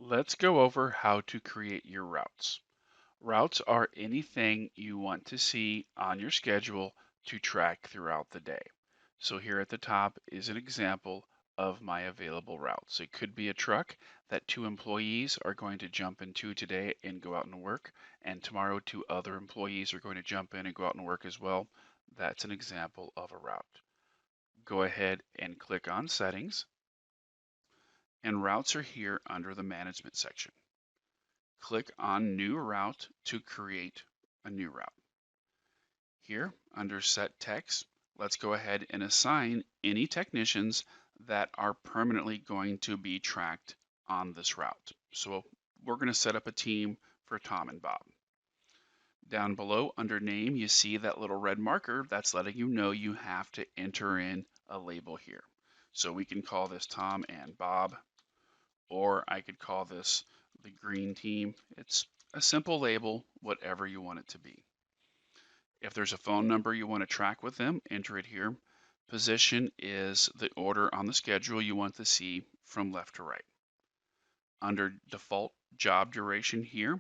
Let's go over how to create your routes. Routes are anything you want to see on your schedule to track throughout the day. So here at the top is an example of my available routes. It could be a truck that two employees are going to jump into today and go out and work, and tomorrow two other employees are going to jump in and go out and work as well. That's an example of a route. Go ahead and click on Settings, and routes are here under the Management section. Click on New Route to create a new route. Here, under Set Text, let's go ahead and assign any technicians that are permanently going to be tracked on this route. So we're going to set up a team for Tom and Bob. Down below, under Name, you see that little red marker that's letting you know you have to enter in a label here. So we can call this Tom and Bob, or I could call this the green team. It's a simple label, whatever you want it to be. If there's a phone number you want to track with them, enter it here. Position is the order on the schedule you want to see from left to right. Under default job duration here,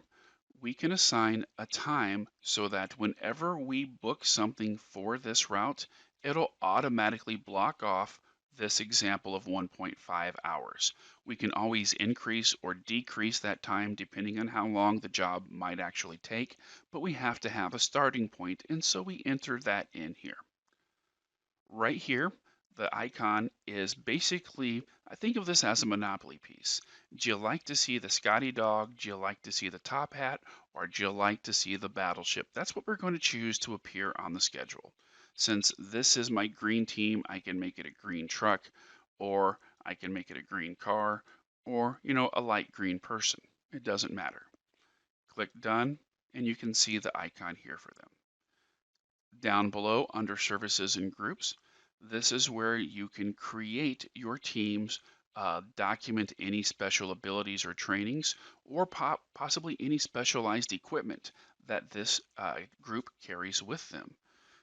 we can assign a time so that whenever we book something for this route, it'll automatically block off this example of 1.5 hours. We can always increase or decrease that time depending on how long the job might actually take, but we have to have a starting point, and so we enter that in here. Right here, the icon is basically, I think of this as a Monopoly piece. Do you like to see the Scotty dog? Do you like to see the top hat? Or do you like to see the battleship? That's what we're going to choose to appear on the schedule. Since this is my green team, I can make it a green truck, or I can make it a green car, or, a light green person. It doesn't matter. Click Done, and you can see the icon here for them. Down below under services and groups, this is where you can create your teams, document any special abilities or trainings, or possibly any specialized equipment that this group carries with them.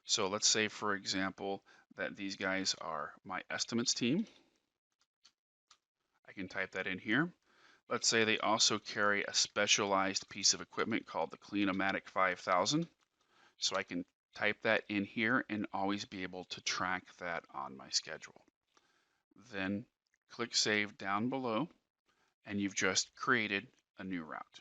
So let's say, for example, that these guys are my estimates team. I can type that in here. Let's say they also carry a specialized piece of equipment called the Clean-O-Matic 5000. So I can type that in here and always be able to track that on my schedule. Then click Save down below, and you've just created a new route.